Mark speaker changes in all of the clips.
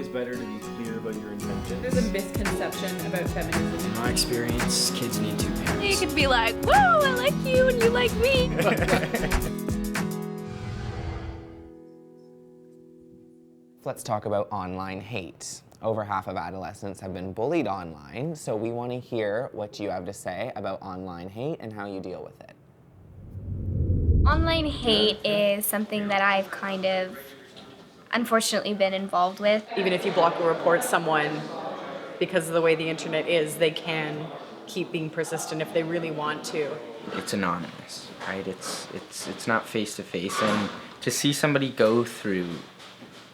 Speaker 1: better to be clear about your intentions.
Speaker 2: There's a misconception about feminism.
Speaker 3: In my experience, kids need two parents.
Speaker 4: You could be like, whoa, I like you and you like me.
Speaker 5: Let's talk about online hate. Over half of adolescents have been bullied online, so we want to hear what you have to say about online hate and how you deal with it.
Speaker 4: Online hate is something that I've kind of unfortunately been involved with.
Speaker 2: Even if you block or report someone because of the way the internet is, they can keep being persistent if they really want to.
Speaker 6: It's anonymous, right? It's not face to face, and to see somebody go through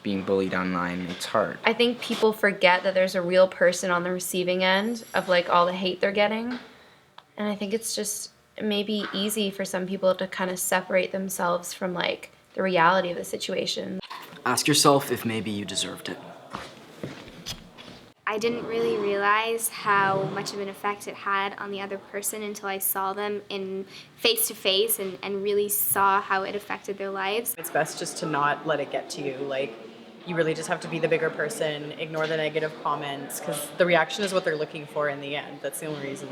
Speaker 6: being bullied online, it's hard.
Speaker 7: I think people forget that there's a real person on the receiving end of like all the hate they're getting. And I think it's just maybe easy for some people to kind of separate themselves from like the reality of the situation.
Speaker 3: Ask yourself if maybe you deserved it.
Speaker 4: I didn't really realize how much of an effect it had on the other person until I saw them in face to face and really saw how it affected their lives.
Speaker 2: It's best just to not let it get to you. Like, you really just have to be the bigger person, ignore the negative comments, because the reaction is what they're looking for in the end. That's the only reason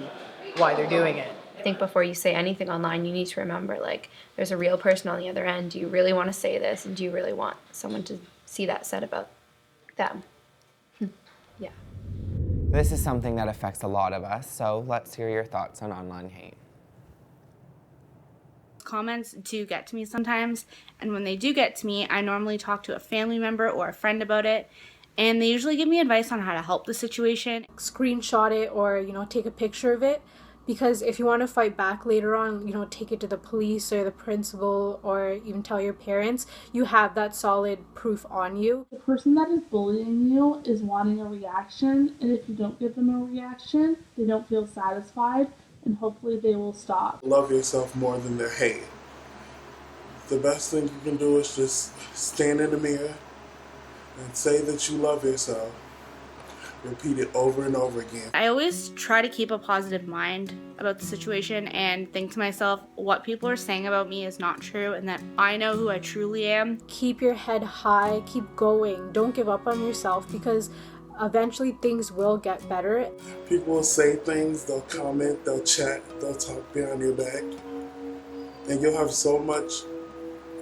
Speaker 2: why they're doing it.
Speaker 7: I think before you say anything online, you need to remember like there's a real person on the other end. Do you really want to say this, and do you really want someone to see that said about them? Yeah.
Speaker 5: This is something that affects a lot of us, so let's hear your thoughts on online hate.
Speaker 8: Comments do get to me sometimes, and when they do get to me, I normally talk to a family member or a friend about it, and they usually give me advice on how to help the situation.
Speaker 9: Screenshot it or, take a picture of it, because if you want to fight back later on, take it to the police or the principal or even tell your parents, you have that solid proof on you.
Speaker 10: The person that is bullying you is wanting a reaction, and if you don't give them a reaction, they don't feel satisfied, and hopefully they will stop.
Speaker 11: Love yourself more than their hate. The best thing you can do is just stand in the mirror and say that you love yourself. Repeat it over and over again.
Speaker 8: I always try to keep a positive mind about the situation and think to myself, what people are saying about me is not true, and that I know who I truly am.
Speaker 9: Keep your head high, keep going. Don't give up on yourself, because eventually things will get better.
Speaker 11: People will say things, they'll comment, they'll chat, they'll talk behind your back. And you'll have so much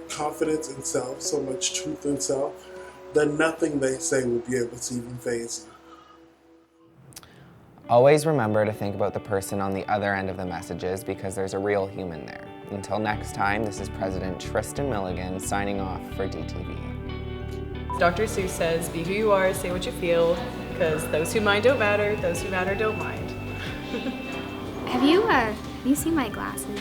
Speaker 11: confidence in self, so much truth in self, that nothing they say will be able to even faze you.
Speaker 5: Always remember to think about the person on the other end of the messages, because there's a real human there. Until next time, this is President Tristan Milligan signing off for DTV.
Speaker 2: Dr. Seuss says, be who you are, say what you feel, because those who mind don't matter, those who matter don't mind.
Speaker 4: Have you seen my glasses?